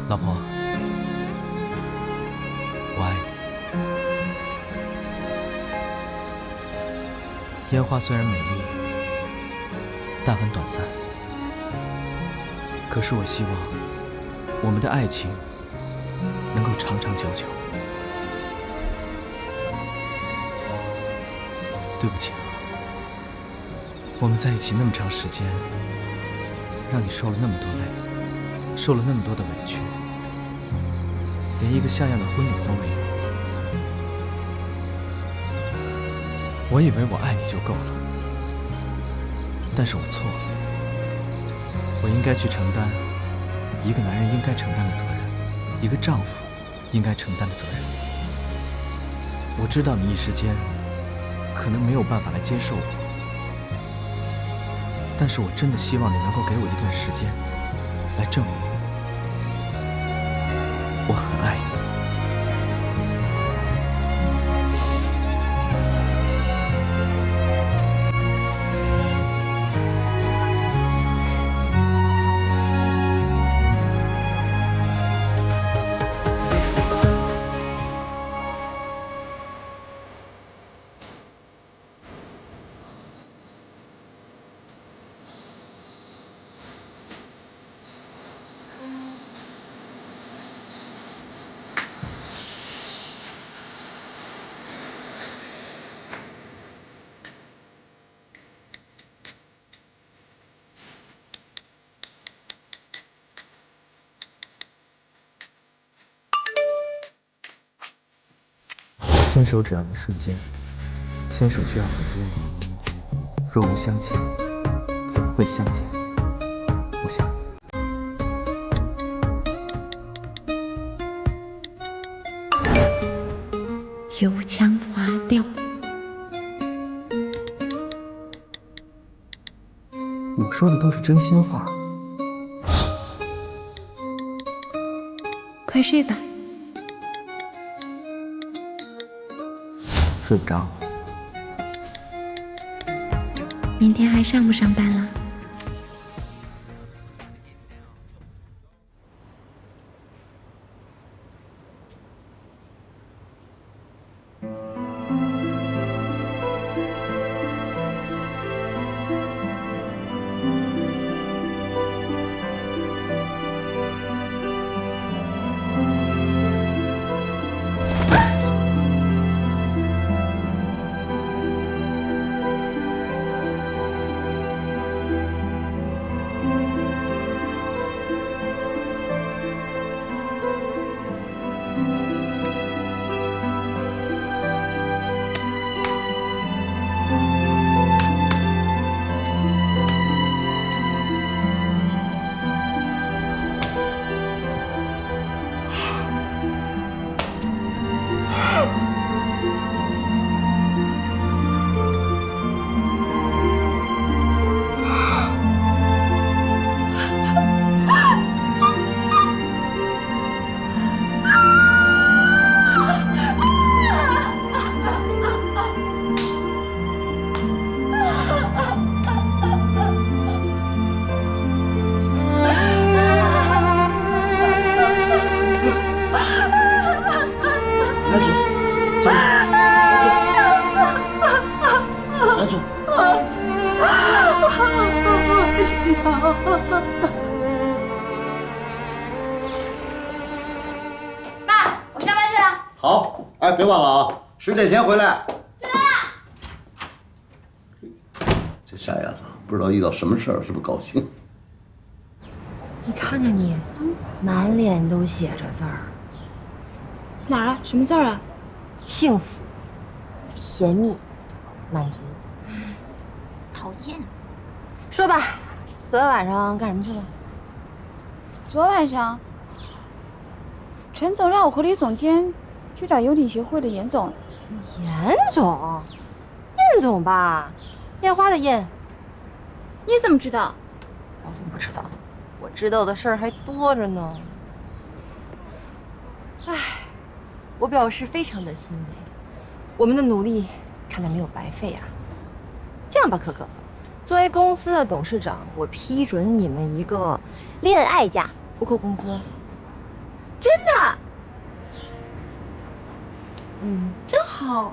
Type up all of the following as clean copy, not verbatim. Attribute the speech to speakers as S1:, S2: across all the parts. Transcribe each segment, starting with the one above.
S1: 老婆，我爱你。烟花虽然美丽，但很短暂。可是我希望我们的爱情能够长长久久。对不起啊，我们在一起那么长时间，让你受了那么多累，受了那么多的委屈，连一个像样的婚礼都没有。我以为我爱你就够了，但是我错了。我应该去承担一个男人应该承担的责任，一个丈夫应该承担的责任。我知道你一时间可能没有办法来接受我，但是我真的希望你能够给我一段时间，来证明我很爱你。伸手只要一瞬间，牵手却要很多年。若无相欠，怎么会相见？我想。
S2: 油腔滑调。
S1: 我说的都是真心话。
S2: 快睡吧。
S1: 睡不着。
S2: 明天还上不上班了？
S3: 妈，我上班去了。
S4: 好，哎，别忘了啊，10点前回来。
S3: 知道了。
S4: 这傻丫头不知道遇到什么事儿，是不是高兴？
S5: 你看看你，满脸都写着字儿。
S3: 哪儿啊？什么字儿啊？
S5: 幸福、甜蜜、满足。
S3: 讨厌。
S5: 说吧，昨天晚上干什么去了？
S3: 昨晚上，陈总让我和李总监去找邮体协会的严总了。
S5: 严总？燕总吧？烟花的燕。
S3: 你怎么知道？
S5: 我怎么不知道？我知道的事儿还多着呢。唉，我表示非常的欣慰，我们的努力看来没有白费啊。这样吧，可可，作为公司的董事长，我批准你们一个恋爱假，不扣工资。
S3: 真的，真好。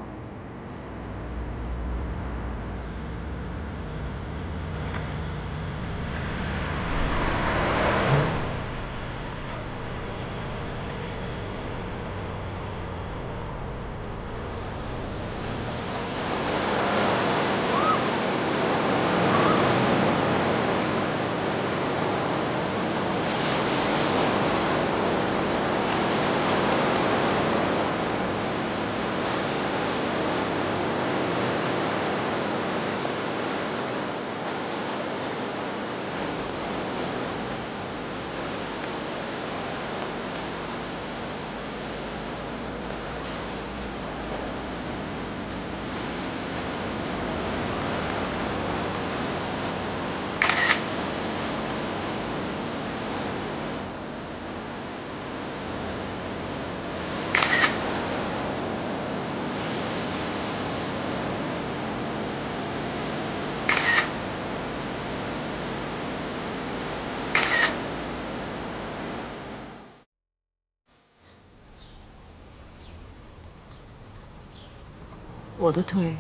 S6: 我的腿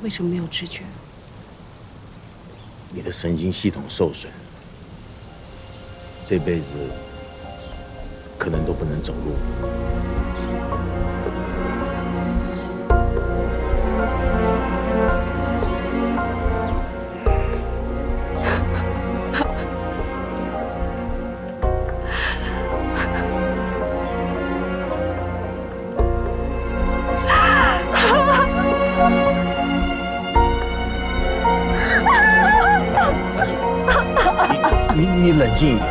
S6: 为什么没有知觉？
S7: 你的神经系统受损，这辈子可能都不能走路。你冷静一点。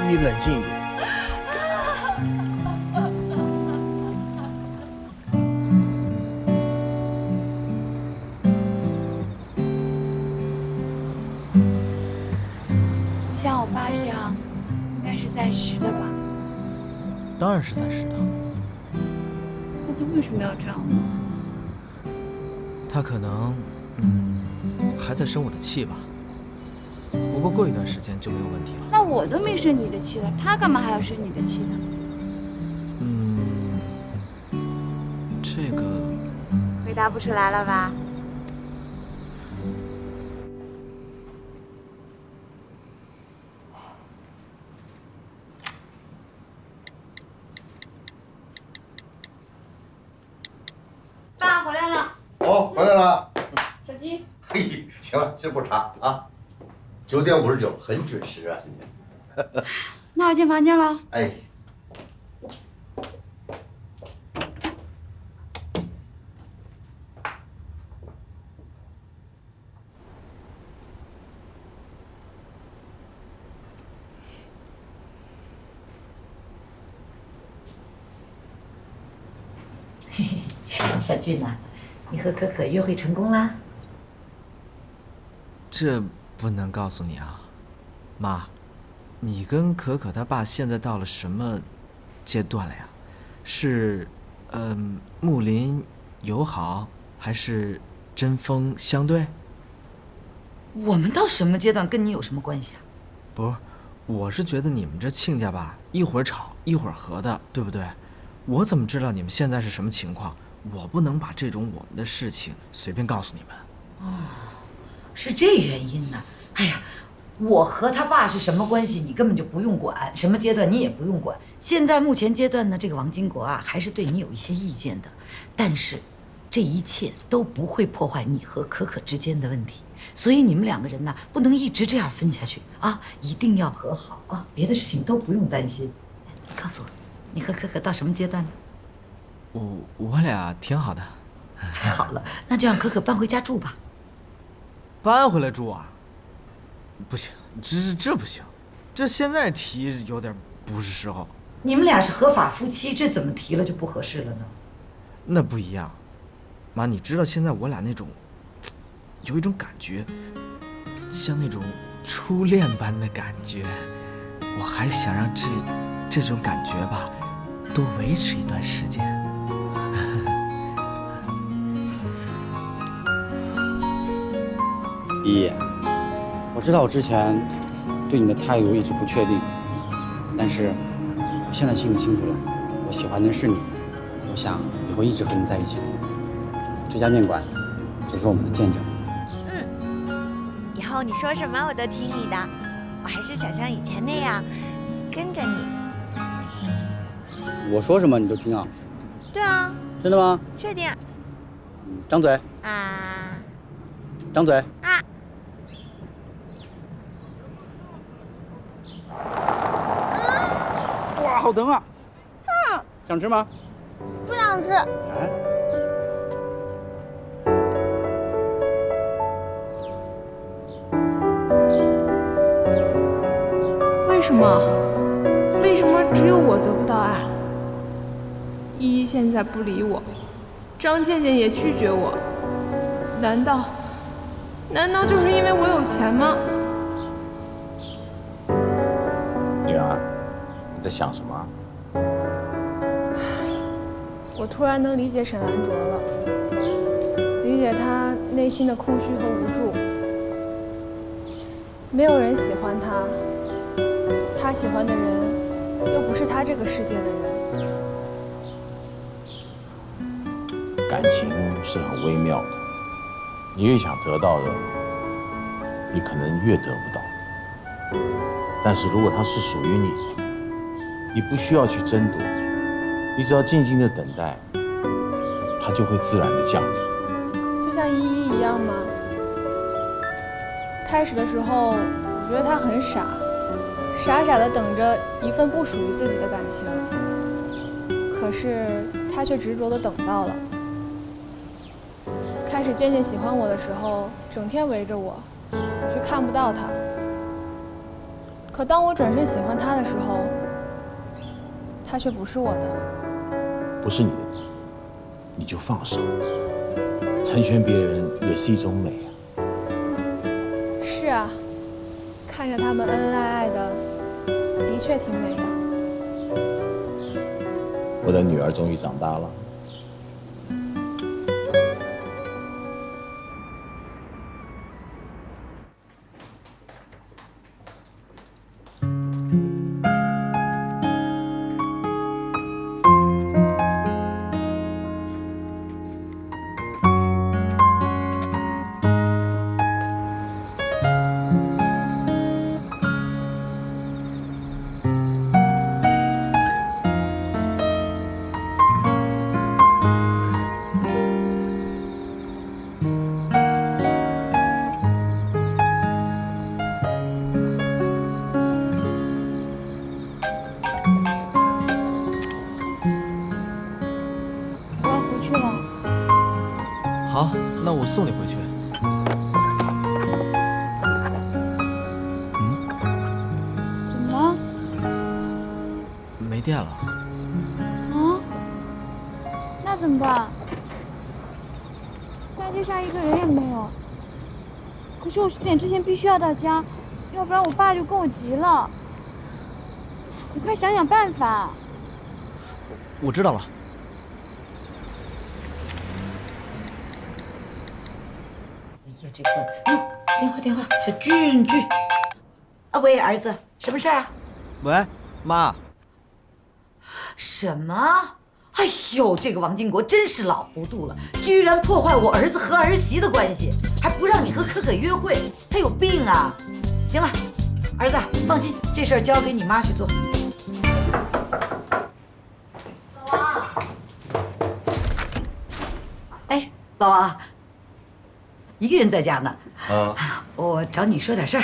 S7: 你冷静一点。
S3: 你像我爸这样，应该是暂时的吧？
S1: 当然是暂时的。
S3: 那他为什么要这样呢？
S1: 他可能，还在生我的气吧。不过过一段时间就没有问题了。
S3: 那我都没生你的气了，他干嘛还要生你的气呢？
S1: 这个
S3: 回答不出来了吧？爸回来了。
S4: 哦，回来了。
S3: 手机。
S4: 嘿，行了，今儿不查啊，9点59，很准时啊，今天。
S3: 那我进房间了。
S4: 哎。
S8: 小俊呐，你和可可约会成功啦？
S1: 这不能告诉你啊，妈，你跟可可他爸现在到了什么阶段了呀？是，睦邻友好，还是针锋相对？
S8: 我们到什么阶段跟你有什么关系啊？
S1: 不是，我是觉得你们这亲家吧，一会儿吵一会儿和的，对不对？我怎么知道你们现在是什么情况？我不能把这种我们的事情随便告诉你们。
S8: 哦，是这原因呢。哎呀，我和他爸是什么关系，你根本就不用管，什么阶段你也不用管。现在目前阶段呢，这个王金国啊，还是对你有一些意见的，但是这一切都不会破坏你和可可之间的问题。所以你们两个人呢，不能一直这样分下去啊，一定要和好啊，别的事情都不用担心。你告诉我，你和可可到什么阶段了？
S1: 我俩挺好的。
S8: 太好了，那就让可可搬回家住吧。
S1: 搬回来住啊？不行，这不行，这现在提有点不是时候。
S8: 你们俩是合法夫妻，这怎么提了就不合适了呢？
S1: 那不一样，妈，你知道现在我俩那种，有一种感觉，像那种初恋般的感觉，我还想让这种感觉吧，多维持一段时间。
S9: 依依，我知道我之前对你的态度一直不确定，但是我现在心里清楚了，我喜欢的是你，我想以后一直和你在一起。这家面馆只是我们的见证。
S10: 以后你说什么我都听你的，我还是想像以前那样跟着你。
S9: 我说什么你都听啊？
S10: 对啊。
S9: 真的吗？
S10: 确定。
S9: 张嘴。
S10: 啊。
S9: 张嘴。
S10: 啊。
S9: 哇，好疼啊！想吃吗？
S10: 不想吃。
S9: 哎。
S11: 为什么？为什么只有我得不到爱？依依现在不理我，张健健也拒绝我，难道就是因为我有钱吗？
S7: 女儿，你在想什么？
S11: 我突然能理解沈兰卓了，理解他内心的空虚和无助。没有人喜欢他，他喜欢的人又不是他这个世界的人。
S7: 感情是很微妙的，你越想得到的，你可能越得不到。但是如果它是属于你的，你不需要去争夺，你只要静静的等待，它就会自然的降临。
S11: 就像依依一样吗？开始的时候，我觉得他很傻，傻傻的等着一份不属于自己的感情，可是他却执着的等到了。开始渐渐喜欢我的时候，整天围着我，我却看不到他。可当我转身喜欢他的时候，他却不是我的了。
S7: 不是你的，你就放手。成全别人也是一种美啊。
S11: 是啊，看着他们恩恩爱爱的，的确挺美的。
S7: 我的女儿终于长大了。
S1: 好，那我送你回去。
S3: 怎么了？
S1: 没电了。
S3: 啊？那怎么办？大街上一个人也没有。可是我10点之前必须要到家，要不然我爸就跟我急了。你快想想办法。
S1: 我知道了。
S8: 哎呀，这个，电话，小俊，啊，喂，儿子，什么事儿啊？
S1: 喂，妈。
S8: 什么？哎呦，这个王金国真是老糊涂了，居然破坏我儿子和儿媳的关系，还不让你和可可约会，他有病啊！行了，儿子放心，这事儿交给你妈去做。老王，哎，老王，一个人在家呢。啊，我找你说点事儿。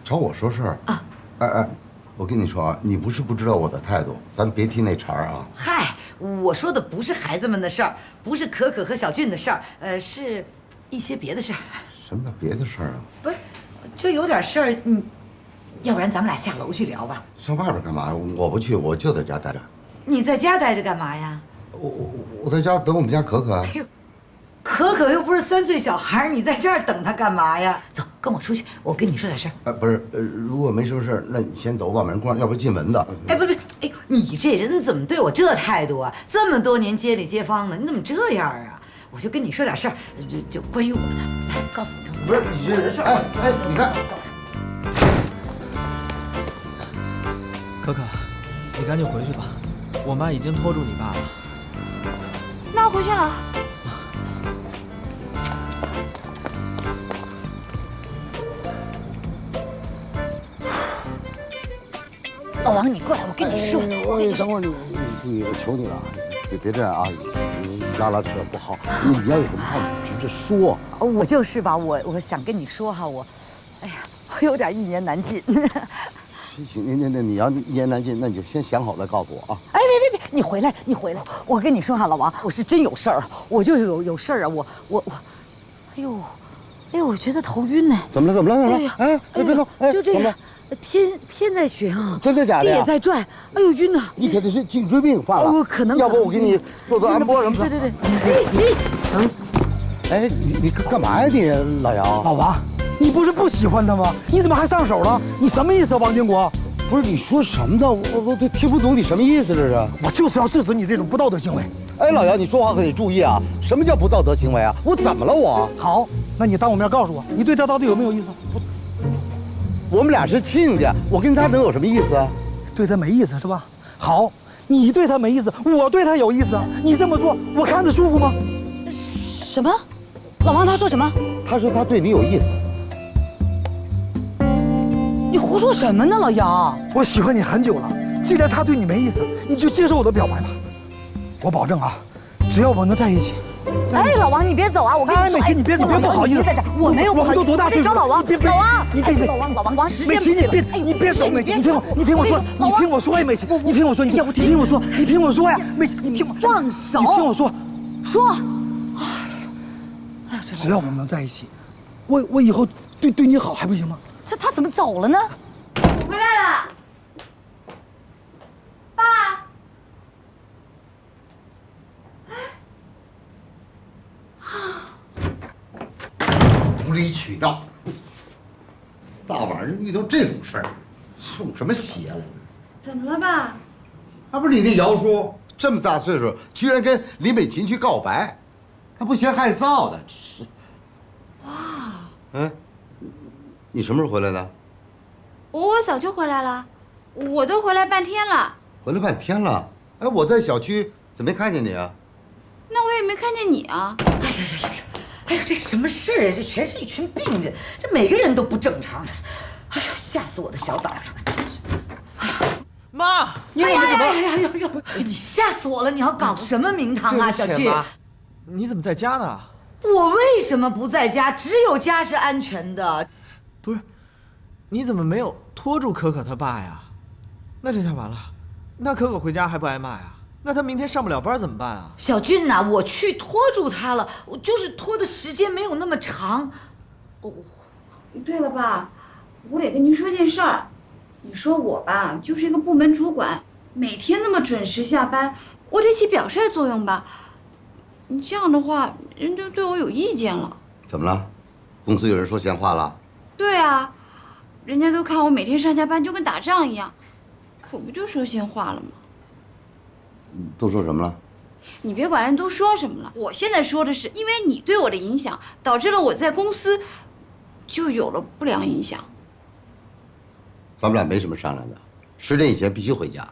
S4: 找我说事儿
S8: 啊？
S4: 哎，我跟你说啊，你不是不知道我的态度，咱别提那茬儿啊。
S8: 嗨，我说的不是孩子们的事儿，不是可可和小俊的事儿，是一些别的事儿。
S4: 什么别的事儿啊？
S8: 不是，就有点事儿，要不然咱们俩下楼去聊吧。
S4: 上外边干嘛呀？我不去，我就在家待着。
S8: 你在家待着干嘛呀？
S4: 我在家等我们家可可。
S8: 哎呦，可可又不是3岁小孩，你在这儿等她干嘛呀？走，跟我出去，我跟你说点事儿。
S4: 不是，如果没什么事儿，那你先走，把门关，要不进蚊子。
S8: 哎，不，哎呦，你这人怎么对我这态度啊？这么多年街里街坊的，你怎么这样啊？我就跟你说点事儿，就关于我的。告诉你，
S4: 不是你这哎，你看，
S1: 可可，你赶紧回去吧，我妈已经拖住你爸了。
S3: 那我回去了。
S8: 老王，你过来，我跟你说。
S12: 等会儿你我求你了，别这样啊，你拉扯不好。你要有什么话你直着说。
S8: 我就是吧，我想跟你说哈，哎呀，我有点一言难尽。
S12: 行，你要一言难尽，那你就先想好再告诉我啊。
S8: 哎，别，你回来，我跟你说哈，老王，我是真有事儿，我就有事儿啊，我，哎呦，我觉得头晕呢。
S12: 怎么了？
S8: 哎呀，
S12: 哎，别动，哎，
S8: 就这个。天在旋啊，
S12: 真的假的？
S8: 地也在转，哎呦晕呐！
S12: 你肯定是颈椎病犯了，
S8: 可能。
S12: 要不我给你做按摩什么的。
S8: 对。
S12: 哎，你干嘛呀你，老姚？
S13: 老王，你不是不喜欢他吗？你怎么还上手了？你什么意思啊，王建国？
S12: 不是你说什么呢？我都听不懂你什么意思这是？
S13: 我就是要制止你这种不道德行为。
S12: 哎，老姚，你说话可得注意啊！什么叫不道德行为啊？我怎么了我？
S13: 好，那你当我面告诉我，你对他到底有没有意思？
S12: 我们俩是亲家，我跟他能有什么意思啊？
S13: 对他没意思是吧？好，你对他没意思，我对他有意思啊！你这么做，我看着舒服吗？
S8: 什么？老王他说什么？
S12: 他说他对你有意思。
S8: 你胡说什么呢，老姚？
S13: 我喜欢你很久了，既然他对你没意思，你就接受我的表白吧。我保证啊，只要我们能在一起。
S8: 哎，老王，你别走啊！我跟你说，
S13: 美琪，你别走，别不好意思。
S8: 在这儿，我没有不好意思。
S13: 我们都多大岁数？
S8: 找老王，老王，
S13: 你别，
S8: 老王，时间
S13: 美琪，你别走，美琪，你听我说，呀，美琪，你听我说，你听我说呀，美琪，你听我
S8: 放手，
S13: 你听我说，
S8: 说。
S13: 只要我们能在一起，我以后对你好还不行吗？
S8: 他怎么走了呢？
S3: 我回来了，爸。
S4: 无理取闹，大晚上遇到这种事儿，送什么邪了？
S3: 怎么了爸？
S4: 还不是你那姚叔这么大岁数，居然跟李美琴去告白，还不嫌害臊的，这是。
S3: 哇！
S4: 哎，你什么时候回来的？
S3: 我早就回来了，我都回来半天了。
S4: 回来半天了？哎，我在小区怎么没看见你啊？
S3: 那我也没看见你啊。
S8: 哎呦，这什么事儿啊？这全是一群病人，这每个人都不正常。哎呦，吓死我的小胆了，真是！
S1: 妈，你
S8: 怎么？哎呦，你吓死我了！你要搞什么名堂啊，小巨？
S1: 你怎么在家呢？
S8: 我为什么不在家？只有家是安全的。
S1: 不是，你怎么没有拖住可可他爸呀？那这下完了，那可可回家还不挨骂呀？那他明天上不了班怎么办啊？
S8: 小俊呐，我去拖住他了，我就是拖的时间没有那么长。
S3: 对了爸，我得跟您说件事儿。你说我吧，就是一个部门主管，每天那么准时下班，我得起表率作用吧。你这样的话，人就对我有意见了。
S4: 怎么了？公司有人说闲话了？
S3: 对啊，人家都看我每天上下班就跟打仗一样，可不就说闲话了吗？
S4: 都说什么了？
S3: 你别管人都说什么了，我现在说的是，因为你对我的影响，导致了我在公司就有了不良影响。
S4: 咱们俩没什么商量的，10点以前必须回家。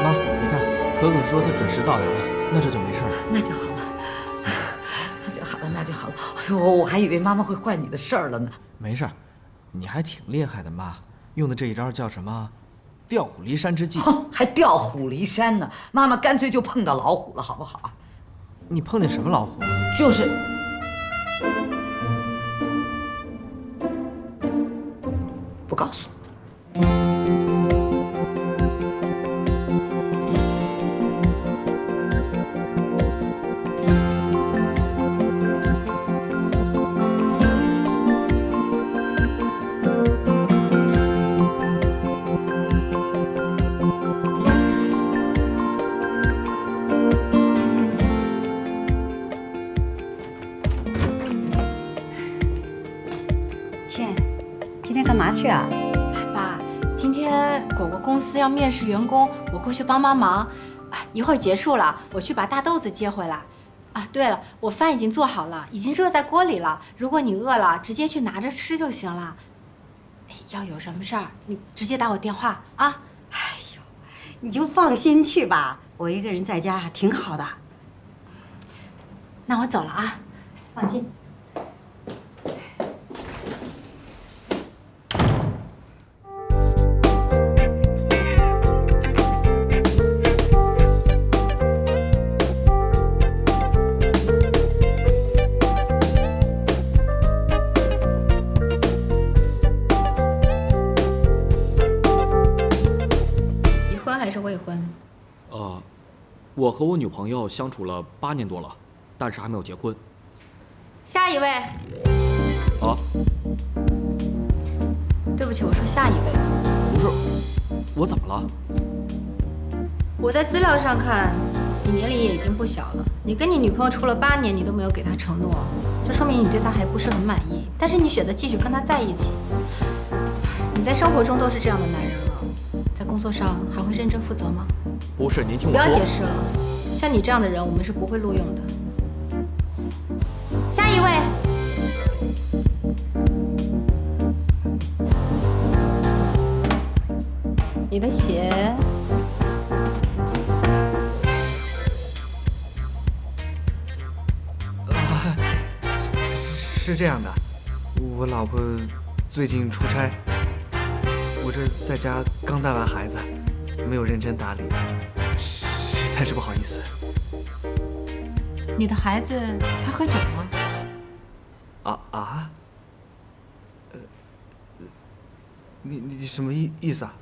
S1: 妈，你看，可可说她准时到来了，那这就没事了。
S8: 那就好了。那就好了。哎呦，我还以为妈妈会坏你的事儿了呢。
S1: 没事儿，你还挺厉害的，妈，用的这一招叫什么？调虎离山之计。
S8: 还调虎离山呢？妈妈干脆就碰到老虎了，好不好？
S1: 你碰见什么老虎了？
S8: 就是不告诉。
S14: 干嘛去啊？
S3: 爸，今天
S14: 果果公司要面试员工，我过去帮帮忙。一会儿结束了，我去把大豆子接回来。啊，对了，我饭已经做好了，已经热在锅里了。如果你饿了，直接去拿着吃就行了。要有什么事儿，你直接打我电话啊。
S15: 哎呦，你就放心去吧，我一个人在家挺好的。
S14: 那我走了啊，
S15: 放心。
S14: 还是未婚？
S16: 我和我女朋友相处了8年多了，但是还没有结婚。
S14: 下一位。
S16: 啊？
S14: 对不起，我说下一位。
S16: 不是，我怎么了？
S14: 我在资料上看，你年龄也已经不小了。你跟你女朋友处了8年，你都没有给她承诺，这说明你对她还不是很满意。但是你选择继续跟她在一起，你在生活中都是这样的男人了。在工作上还会认真负责吗？
S16: 不是，您听我说。
S14: 不要解释了，像你这样的人，我们是不会录用的。下一位。你的鞋。
S1: 是这样的，我老婆最近出差。我这在家刚带完孩子，没有认真打理，实在是不好意思。
S14: 你的孩子他喝酒吗？
S1: 你什么意思啊？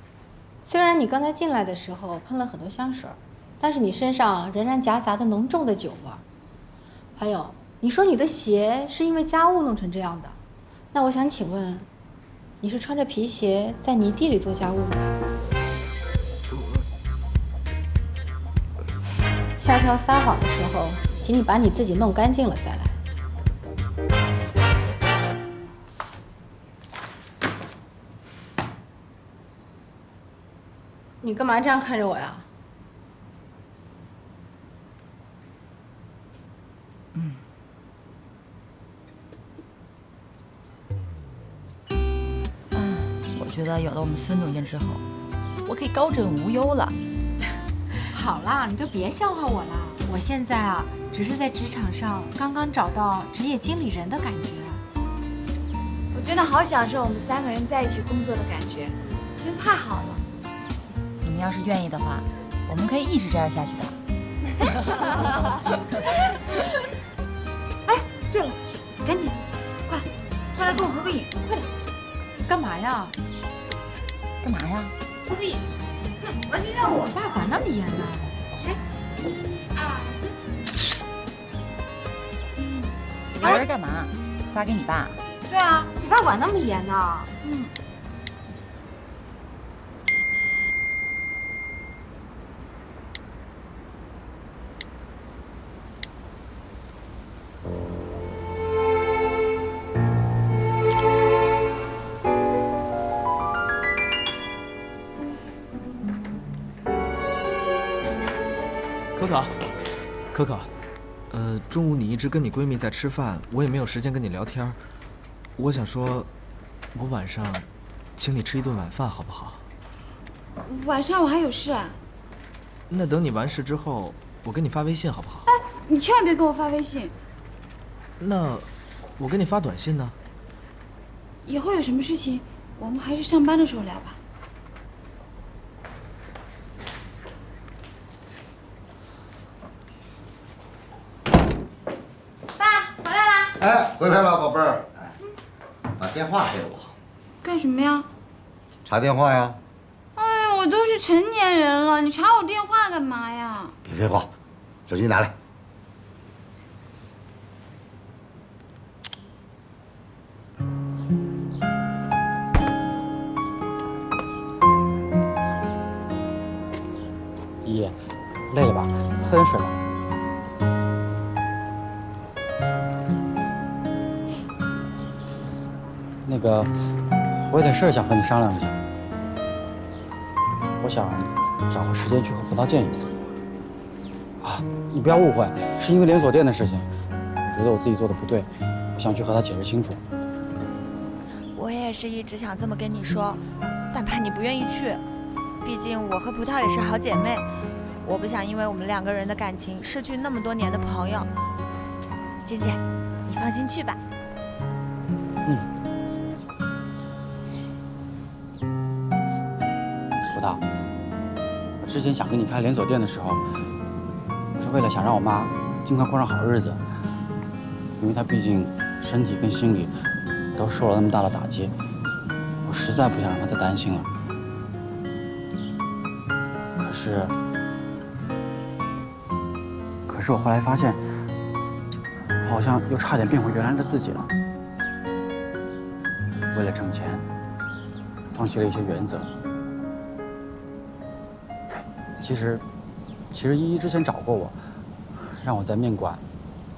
S14: 虽然你刚才进来的时候喷了很多香水，但是你身上仍然夹杂着浓重的酒味。还有，你说你的鞋是因为家务弄成这样的，那我想请问，你是穿着皮鞋在泥地里做家务吗？下次要撒谎的时候，请你把你自己弄干净了再来。你干嘛这样看着我呀？
S5: 我觉得有了我们孙总监之后，我可以高枕无忧了。
S14: 好啦，你就别笑话我了。我现在啊，只是在职场上刚刚找到职业经理人的感觉。
S3: 我真的好享受我们3个人在一起工作的感觉，真太好了。
S5: 你们要是愿意的话，我们可以一直这样下去的。
S3: 哎，对了，赶紧，快来跟我合个影，快点！
S14: 干嘛呀？
S5: 干嘛呀？
S3: 合个影。完全让我
S14: 爸管那么严呢。
S5: 你儿子干嘛？发给你爸？
S3: 对啊，你爸管那么严呢。
S1: 可可，中午你一直跟你闺蜜在吃饭，我也没有时间跟你聊天。我想说，我晚上请你吃一顿晚饭，好不好？
S3: 晚上我还有事。
S1: 那等你完事之后，我给你发微信，好不好？
S3: 哎，你千万别给我发微信。
S1: 那我给你发短信呢？
S3: 以后有什么事情，我们还是上班的时候聊吧。
S4: 哎，回来了，宝贝儿。哎，把电话给我。
S3: 干什么呀？
S4: 查电话呀。
S3: 哎呀，我都是成年人了，你查我电话干嘛呀？
S4: 别废话，手机拿来。
S9: 依依，累了吧？喝点水吧。那个，我有点事儿想和你商量一下。想找个时间去和葡萄见一面。啊，你不要误会，是因为连锁店的事情，我觉得我自己做的不对，我想去和他解释清楚。
S10: 我也是一直想这么跟你说，但怕你不愿意去。毕竟我和葡萄也是好姐妹，我不想因为我们2个人的感情失去那么多年的朋友。健健，你放心去吧。
S9: 葡萄，我之前想跟你开连锁店的时候，我是为了想让我妈尽快过上好日子，因为她毕竟身体跟心理都受了那么大的打击，我实在不想让她再担心了。可是我后来发现，我好像又差点变回原来的自己了。为了挣钱，放弃了一些原则。其实依依之前找过我，让我在面馆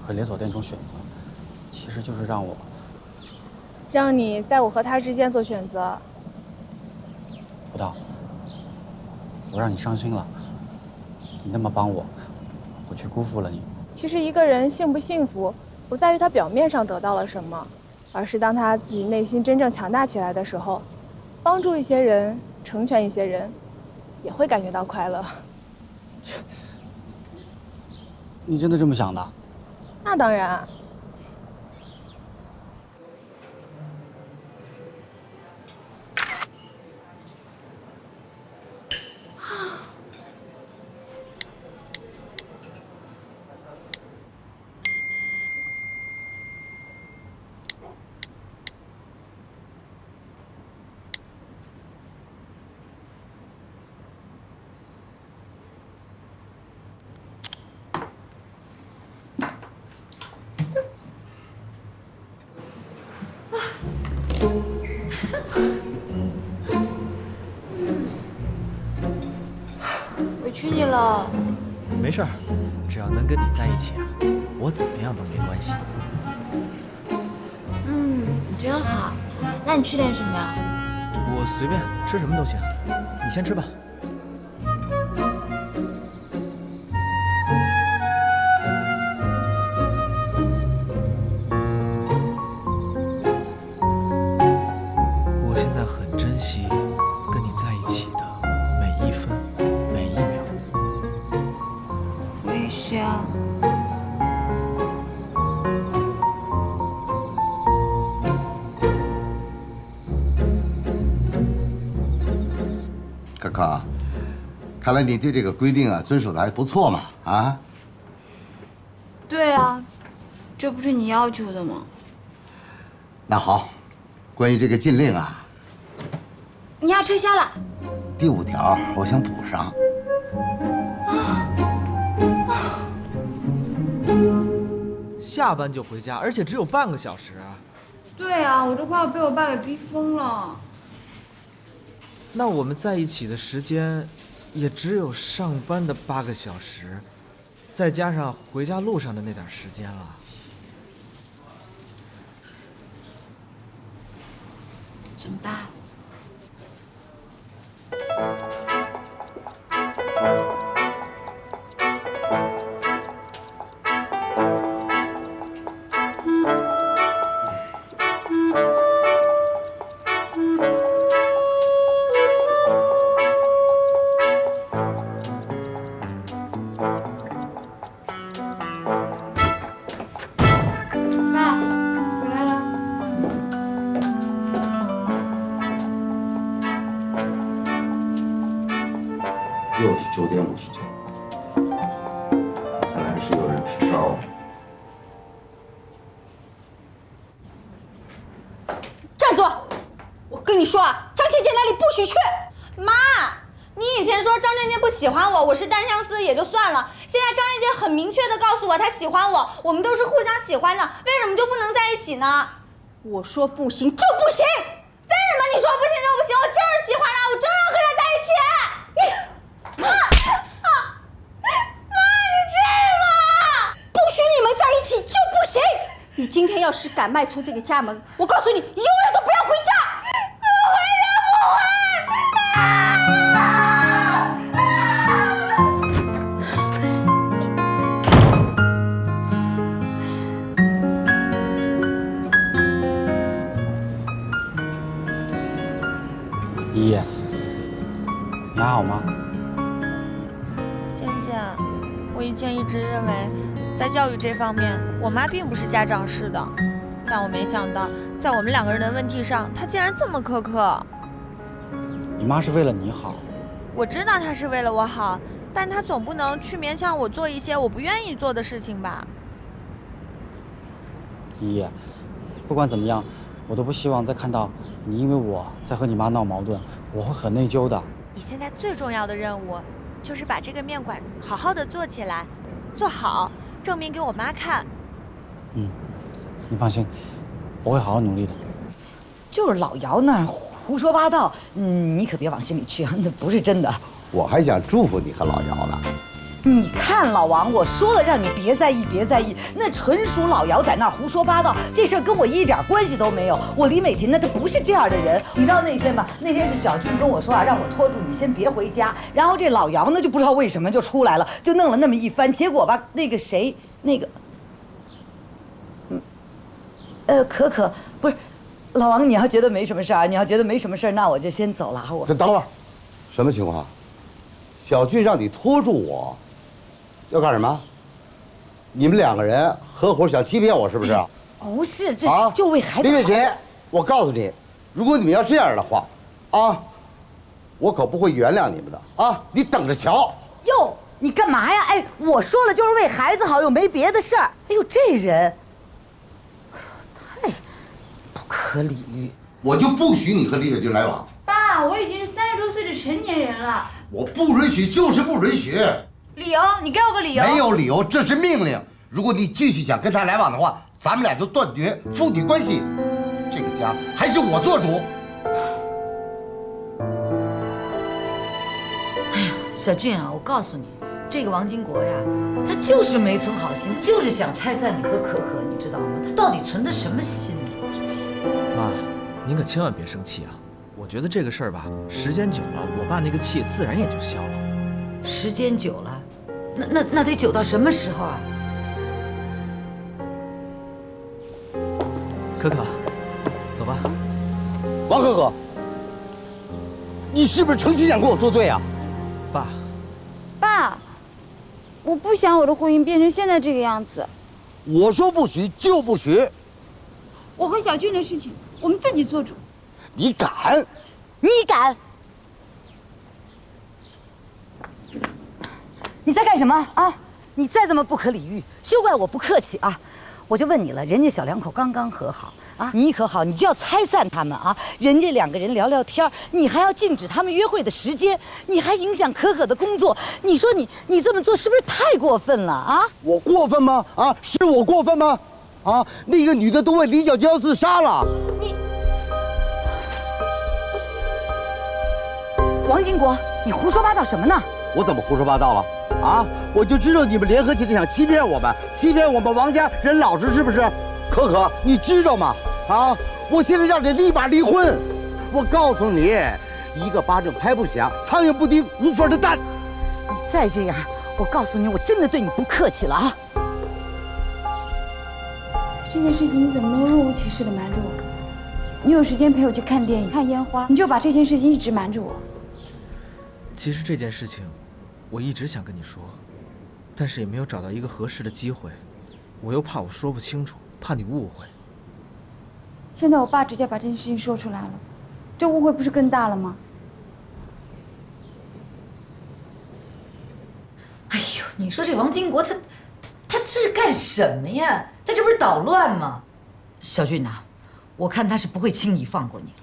S9: 和连锁店中选择，其实就是
S11: 让你在我和他之间做选择。
S9: 葡萄，我让你伤心了，你那么帮我，我却辜负了你。
S11: 其实一个人幸不幸福，不在于他表面上得到了什么，而是当他自己内心真正强大起来的时候，帮助一些人，成全一些人，也会感觉到快乐。
S9: 你真的这么想的？
S11: 那当然。
S3: 委屈你了。
S1: 没事儿，只要能跟你在一起啊，我怎么样都没关系。
S3: 你真好。那你吃点什么呀？
S1: 我随便吃什么都行，你先吃吧。我现在很珍惜跟你在一起的每一分每一秒。
S3: 我也是啊。
S4: 可可，看来你对这个规定啊遵守的还不错嘛，啊？
S3: 对啊，这不是你要求的吗？
S4: 那好，关于这个禁令啊，
S3: 你要撤销了。
S4: 第5条我想补上。
S1: 下班就回家，而且只有半个小时。
S3: 对啊，我都快要被我爸给逼疯了。
S1: 那我们在一起的时间，也只有上班的8个小时，再加上回家路上的那点时间了。
S3: 怎么办？
S4: 又是9点59，看来是有人支招。
S14: 站住！我跟你说啊，张倩倩那里不许去。
S17: 妈，你以前说张倩倩不喜欢我，我是单相思也就算了，现在张倩倩很明确的告诉我她喜欢我，我们都是互相喜欢的，为什么就不能在一起呢？
S14: 我说不行就不行。
S17: 为什么你说不行就不行？我就是喜欢他，我真要和他在一起。妈，你至于吗？
S14: 不许你们在一起就不行！你今天要是敢迈出这个家门，我告诉你，永远都不要回家！
S17: 我回家不回。
S10: 认为，在教育这方面，我妈并不是家长式的。但我没想到，在我们两个人的问题上，她竟然这么苛刻。
S9: 你妈是为了你好。
S10: 我知道她是为了我好，但她总不能去勉强我做一些我不愿意做的事情吧？
S9: 依依，不管怎么样，我都不希望再看到你因为我在和你妈闹矛盾，我会很内疚的。
S10: 你现在最重要的任务，就是把这个面馆好好的做起来，做好，证明给我妈看。
S9: 你放心，我会好好努力的。
S8: 就是老姚那儿胡说八道，你可别往心里去啊，那不是真的。
S4: 我还想祝福你和老姚呢。
S8: 你看老王，我说了让你别在意，别在意，那纯属老姚在那儿胡说八道，这事儿跟我一点关系都没有。我李美琴呢，她不是这样的人。你知道那天吧？那天是小军跟我说啊，让我拖住你，先别回家。然后这老姚呢，就不知道为什么就出来了，就弄了那么一番。结果吧，那个谁，那个，可可不是，老王，你要觉得没什么事儿，你要觉得没什么事儿，那我就先走了。我
S4: 等会儿，什么情况？小俊让你拖住我。要干什么？你们两个人合伙想欺骗我，是不是？
S8: 不是，这就为孩子。
S4: 李美琴，我告诉你，如果你们要这样的话，我可不会原谅你们的啊！你等着瞧。
S8: 哟，你干嘛呀？哎，我说了就是为孩子好，又没别的事儿。哎呦，这人太不可理喻。
S4: 我就不许你和李小军来往。
S3: 爸，我已经是30多岁的成年人了。
S4: 我不允许，就是不允许。
S3: 理由？你给我个理由。
S4: 没有理由，这是命令。如果你继续想跟他来往的话，咱们俩就断绝父女关系。这个家还是我做主。
S8: 哎呀，小俊啊，我告诉你，这个王金国呀，他就是没存好心，就是想拆散你和可可，你知道吗？他到底存的什么心理？
S1: 妈，您可千万别生气啊！我觉得这个事儿吧，时间久了，我爸那个气自然也就消了。
S8: 时间久了，那得久到什么时候啊？
S1: 可可，走吧。
S4: 王可可，你是不是诚心想跟我作对啊？
S3: 爸，我不想我的婚姻变成现在这个样子。
S4: 我说不许就不许。
S3: 我和小俊的事情，我们自己做主。
S4: 你敢？
S8: 你敢？你在干什么啊？你再这么不可理喻，休怪我不客气啊！我就问你了，人家小两口刚刚和好啊，你一和好，你就要拆散他们啊！人家两个人聊聊天，你还要禁止他们约会的时间，你还影响可可的工作，你说你这么做是不是太过分了啊？
S4: 我过分吗？啊，是我过分吗？啊，那个女的都为李小娇要自杀了。
S8: 王金国，你胡说八道什么呢？
S4: 我怎么胡说八道了？啊！我就知道你们联合起来想欺骗我们，欺骗我们王家人老实，是不是？可可，你知道吗？啊！我现在让你立马离婚。我告诉你，一个巴掌拍不响，苍蝇不叮无缝的蛋。
S8: 你再这样，我告诉你，我真的对你不客气了啊！
S3: 这件事情你怎么能若无其事的瞒着我？你有时间陪我去看电影、看烟花，你就把这件事情一直瞒着我。
S1: 其实这件事情，我一直想跟你说，但是也没有找到一个合适的机会，我又怕我说不清楚，怕你误会。
S3: 现在我爸直接把这件事情说出来了，这误会不是更大了吗？
S8: 哎呦，你说这王金国他这是干什么呀？他这不是捣乱吗？小俊呐，我看他是不会轻易放过你了。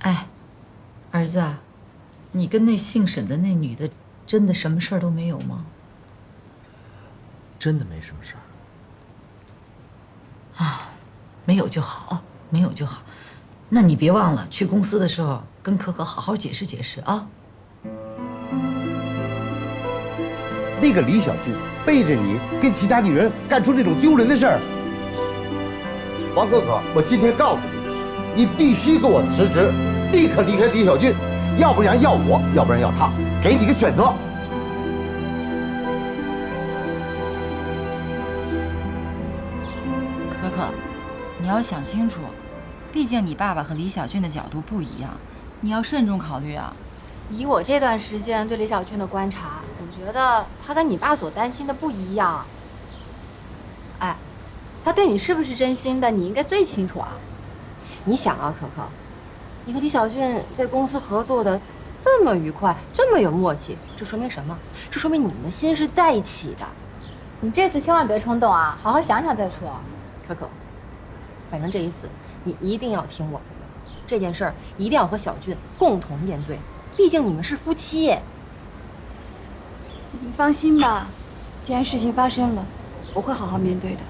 S8: 哎，儿子啊，你跟那姓沈的那女的真的什么事儿都没有吗？
S1: 真的没什么事
S8: 儿。啊，没有就好，没有就好。那你别忘了去公司的时候跟可可好好解释解释啊。
S4: 那个李小俊背着你跟其他女人干出那种丢人的事儿，王可可，我今天告诉你，你必须给我辞职，立刻离开李小俊，要不然要我，要不然要他，给你个选择。
S18: 可可，你要想清楚，毕竟你爸爸和李小俊的角度不一样，你要慎重考虑啊。
S14: 以我这段时间对李小俊的观察，我觉得他跟你爸所担心的不一样。哎，他对你是不是真心的，你应该最清楚啊。你想啊，可可，你和李小俊在公司合作的这么愉快，这么有默契，这说明什么？这说明你们的心是在一起的。你这次千万别冲动啊，好好想想再说。可可，反正这一次你一定要听我们的，这件事儿一定要和小俊共同面对，毕竟你们是夫妻。
S3: 你放心吧，既然事情发生了，我会好好面对的。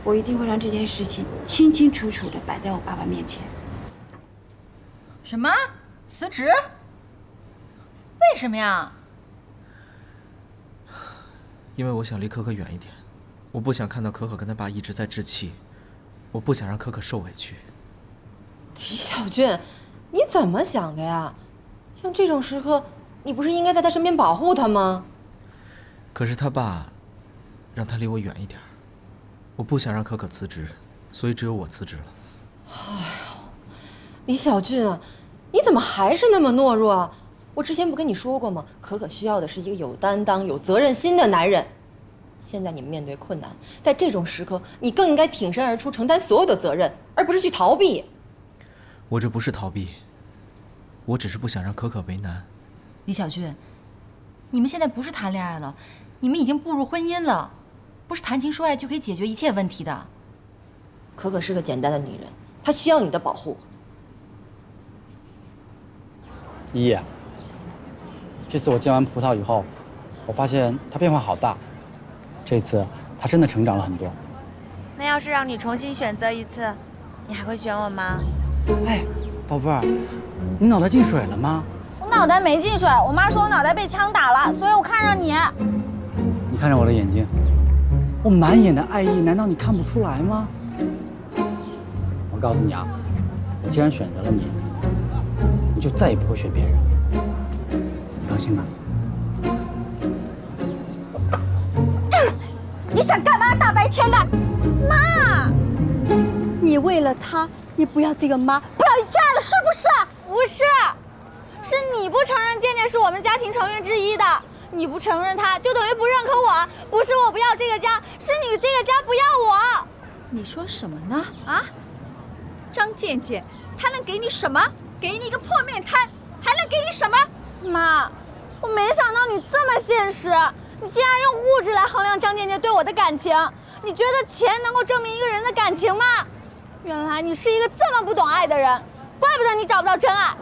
S3: 我一定会让这件事情清清楚楚的摆在我爸爸面前。
S18: 什么？辞职？为什么呀？
S1: 因为我想离可可远一点，我不想看到可可跟他爸一直在置气，我不想让可可受委屈。
S5: 李小俊，你怎么想的呀？像这种时刻，你不是应该在他身边保护他吗？
S1: 可是他爸让他离我远一点，我不想让可可辞职，所以只有我辞职了。
S5: 哎呦，李小俊啊，你怎么还是那么懦弱啊？我之前不跟你说过吗？可可需要的是一个有担当、有责任心的男人。现在你们面对困难，在这种时刻，你更应该挺身而出，承担所有的责任，而不是去逃避。
S1: 我这不是逃避，我只是不想让可可为难。
S18: 李小俊，你们现在不是谈恋爱了，你们已经步入婚姻了，不是谈情说爱就可以解决一切问题的。
S5: 可可是个简单的女人，她需要你的保护。
S9: 依依，这次我煎完葡萄以后，我发现她变化好大。这次她真的成长了很多。
S10: 那要是让你重新选择一次，你还会选我吗？
S9: 哎，宝贝儿，你脑袋进水了吗？
S17: 我脑袋没进水，我妈说我脑袋被枪打了，所以我看上你。
S9: 你看着我的眼睛，我满眼的爱意，难道你看不出来吗？我告诉你啊，我既然选择了你，你就再也不会选别人。你放心吧。
S17: 你想干嘛？大白天的，妈！
S19: 你为了他，你不要这个妈，不要一家了，是不是？
S17: 不是，是你不承认健健是我们家庭成员之一的，你不承认他，就等于不认可我。不是我不要这个家，是你这个家不要我。
S19: 你说什么呢？啊？张健健，他能给你什么？给你一个破面瘫，还能给你什么？
S17: 妈，我没想到你这么现实，你竟然用物质来衡量张健健对我的感情。你觉得钱能够证明一个人的感情吗？原来你是一个这么不懂爱的人，怪不得你找不到真爱。